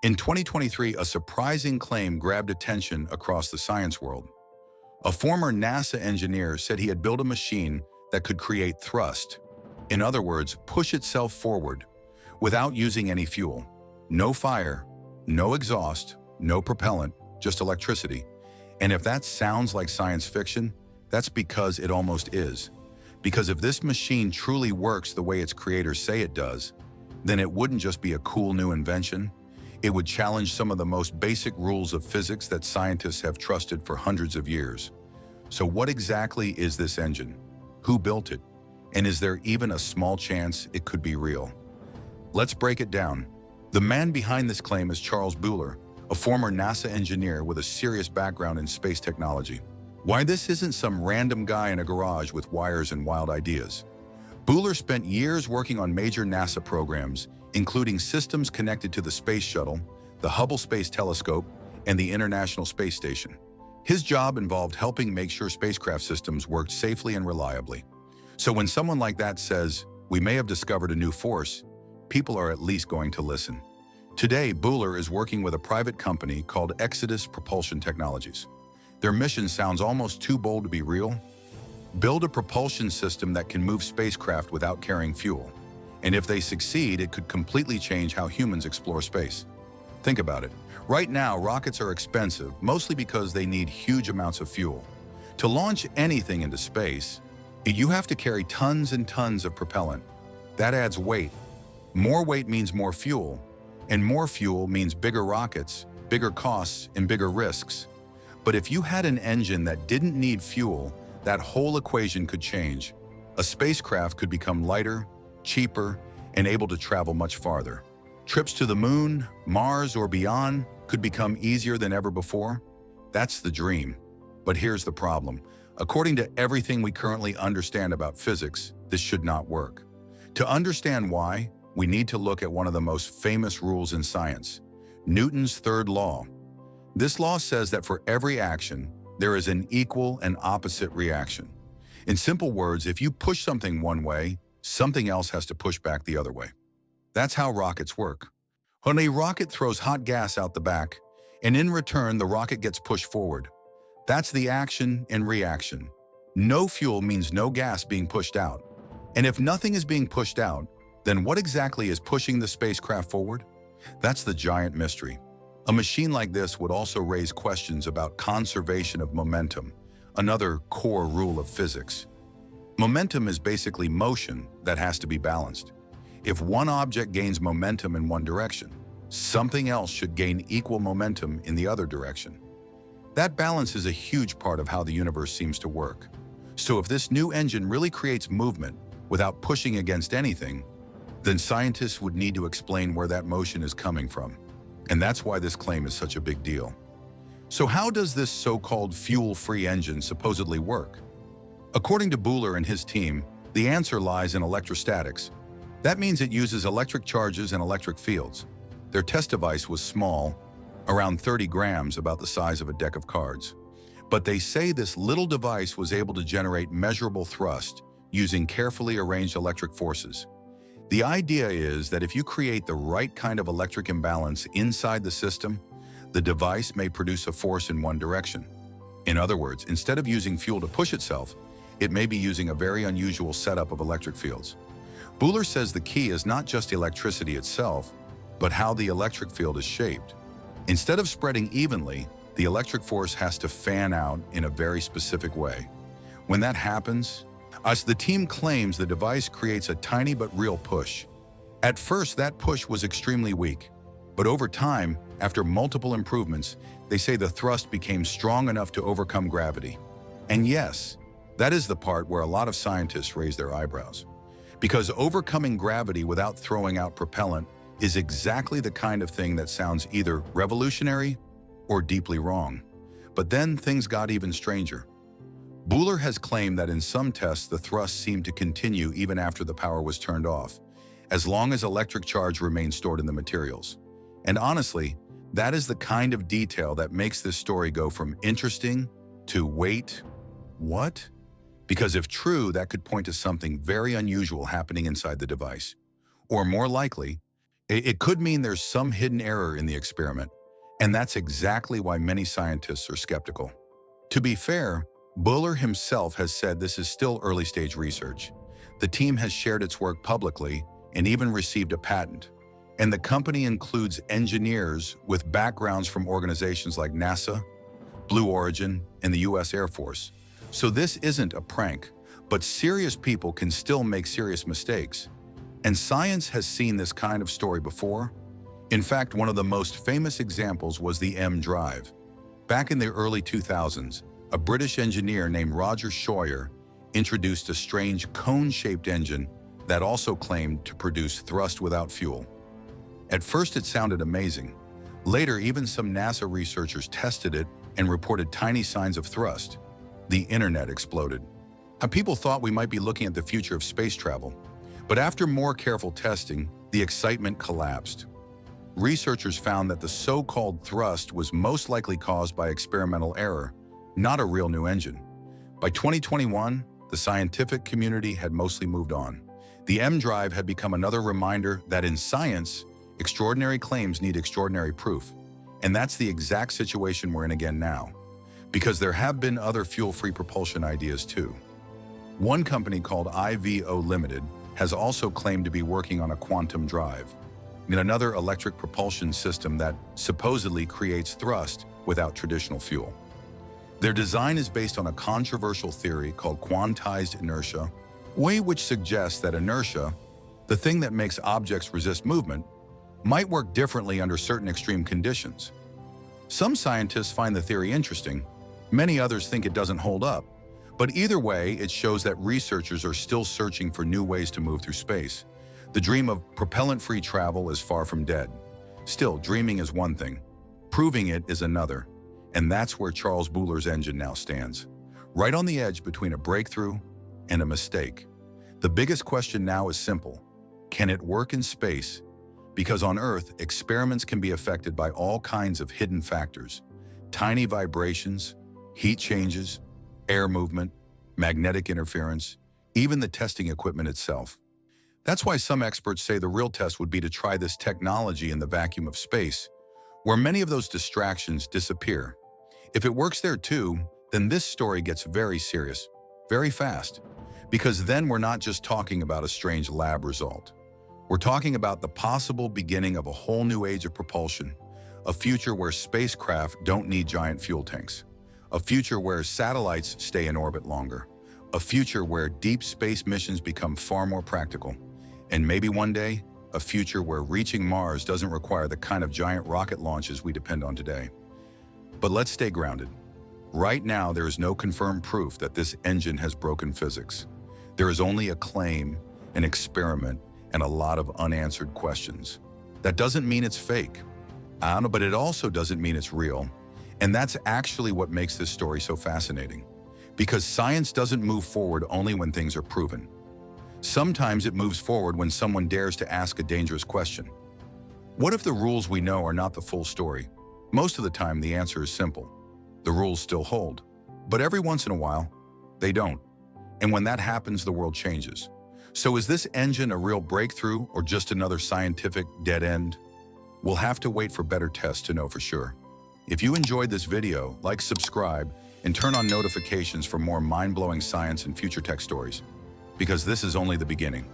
In 2023, a surprising claim grabbed attention across the science world. A former NASA engineer said he had built a machine that could create thrust. In other words, push itself forward without using any fuel. No fire, no exhaust, no propellant, just electricity. And if that sounds like science fiction, that's because it almost is. Because if this machine truly works the way its creators say it does, then it wouldn't just be a cool new invention. It would challenge some of the most basic rules of physics that scientists have trusted for hundreds of years. So what exactly is this engine? Who built it? And is there even a small chance it could be real? Let's break it down. The man behind this claim is Charles Bueller, a former NASA engineer with a serious background in space technology. Why this isn't some random guy in a garage with wires and wild ideas. Bueller spent years working on major NASA programs, including systems connected to the Space Shuttle, the Hubble Space Telescope, and the International Space Station. His job involved helping make sure spacecraft systems worked safely and reliably. So when someone like that says, "We may have discovered a new force," people are at least going to listen. Today, Bueller is working with a private company called Exodus Propulsion Technologies. Their mission sounds almost too bold to be real. Build a propulsion system that can move spacecraft without carrying fuel. And if they succeed, it could completely change how humans explore space. Think about it. Right now, rockets are expensive, mostly because they need huge amounts of fuel. To launch anything into space, you have to carry tons and tons of propellant. That adds weight. More weight means more fuel, and more fuel means bigger rockets, bigger costs, and bigger risks. But if you had an engine that didn't need fuel, that whole equation could change. A spacecraft could become lighter, cheaper, and able to travel much farther. Trips to the moon, Mars, or beyond could become easier than ever before. That's the dream. But here's the problem. According to everything we currently understand about physics, this should not work. To understand why, we need to look at one of the most famous rules in science, Newton's third law. This law says that for every action, there is an equal and opposite reaction. In simple words, if you push something one way, something else has to push back the other way. That's how rockets work. When a rocket throws hot gas out the back, and in return, the rocket gets pushed forward. That's the action and reaction. No fuel means no gas being pushed out. And if nothing is being pushed out, then what exactly is pushing the spacecraft forward? That's the giant mystery. A machine like this would also raise questions about conservation of momentum, another core rule of physics. Momentum is basically motion that has to be balanced. If one object gains momentum in one direction, something else should gain equal momentum in the other direction. That balance is a huge part of how the universe seems to work. So if this new engine really creates movement without pushing against anything, then scientists would need to explain where that motion is coming from. And that's why this claim is such a big deal. So how does this so-called fuel-free engine supposedly work? According to Bueller and his team, the answer lies in electrostatics. That means it uses electric charges and electric fields. Their test device was small, around 30 grams, about the size of a deck of cards. But they say this little device was able to generate measurable thrust using carefully arranged electric forces. The idea is that if you create the right kind of electric imbalance inside the system, the device may produce a force in one direction. In other words, instead of using fuel to push itself, it may be using a very unusual setup of electric fields. Bueller says the key is not just electricity itself, but how the electric field is shaped. Instead of spreading evenly, the electric force has to fan out in a very specific way. When that happens, as the team claims, the device creates a tiny but real push. At first, that push was extremely weak, but over time, after multiple improvements, they say the thrust became strong enough to overcome gravity. And yes, that is the part where a lot of scientists raise their eyebrows. Because overcoming gravity without throwing out propellant is exactly the kind of thing that sounds either revolutionary or deeply wrong. But then things got even stranger. Bueller has claimed that in some tests the thrust seemed to continue even after the power was turned off, as long as electric charge remained stored in the materials. And honestly, that is the kind of detail that makes this story go from interesting to wait, what? Because if true, that could point to something very unusual happening inside the device. Or more likely, It could mean there's some hidden error in the experiment, and that's exactly why many scientists are skeptical. To be fair, Buller himself has said this is still early-stage research. The team has shared its work publicly and even received a patent. And the company includes engineers with backgrounds from organizations like NASA, Blue Origin, and the US Air Force. So this isn't a prank, but serious people can still make serious mistakes. And science has seen this kind of story before. In fact, one of the most famous examples was the EmDrive. Back in the early 2000s, a British engineer named Roger Scheuer introduced a strange cone-shaped engine that also claimed to produce thrust without fuel. At first, it sounded amazing. Later, even some NASA researchers tested it and reported tiny signs of thrust. The internet exploded. People thought we might be looking at the future of space travel. But after more careful testing, the excitement collapsed. Researchers found that the so-called thrust was most likely caused by experimental error, not a real new engine. By 2021, the scientific community had mostly moved on. The EmDrive had become another reminder that in science, extraordinary claims need extraordinary proof. And that's the exact situation we're in again now. Because there have been other fuel-free propulsion ideas too. One company called IVO Limited has also claimed to be working on a quantum drive, another electric propulsion system that supposedly creates thrust without traditional fuel. Their design is based on a controversial theory called quantized inertia, which suggests that inertia, the thing that makes objects resist movement, might work differently under certain extreme conditions. Some scientists find the theory interesting, many others think it doesn't hold up. But either way, it shows that researchers are still searching for new ways to move through space. The dream of propellant-free travel is far from dead. Still, dreaming is one thing. Proving it is another. And that's where Charles Buller's engine now stands. Right on the edge between a breakthrough and a mistake. The biggest question now is simple. Can it work in space? Because on Earth, experiments can be affected by all kinds of hidden factors. Tiny vibrations, heat changes, air movement, magnetic interference, even the testing equipment itself. That's why some experts say the real test would be to try this technology in the vacuum of space, where many of those distractions disappear. If it works there too, then this story gets very serious, very fast, because then we're not just talking about a strange lab result. We're talking about the possible beginning of a whole new age of propulsion, a future where spacecraft don't need giant fuel tanks. A future where satellites stay in orbit longer. A future where deep space missions become far more practical. And maybe one day, a future where reaching Mars doesn't require the kind of giant rocket launches we depend on today. But let's stay grounded. Right now, there is no confirmed proof that this engine has broken physics. There is only a claim, an experiment, and a lot of unanswered questions. That doesn't mean it's fake. But it also doesn't mean it's real. And that's actually what makes this story so fascinating. Because science doesn't move forward only when things are proven. Sometimes it moves forward when someone dares to ask a dangerous question. What if the rules we know are not the full story? Most of the time, the answer is simple. The rules still hold. But every once in a while, they don't. And when that happens, the world changes. So is this engine a real breakthrough or just another scientific dead end? We'll have to wait for better tests to know for sure. If you enjoyed this video, like, subscribe, and turn on notifications for more mind-blowing science and future tech stories, because this is only the beginning.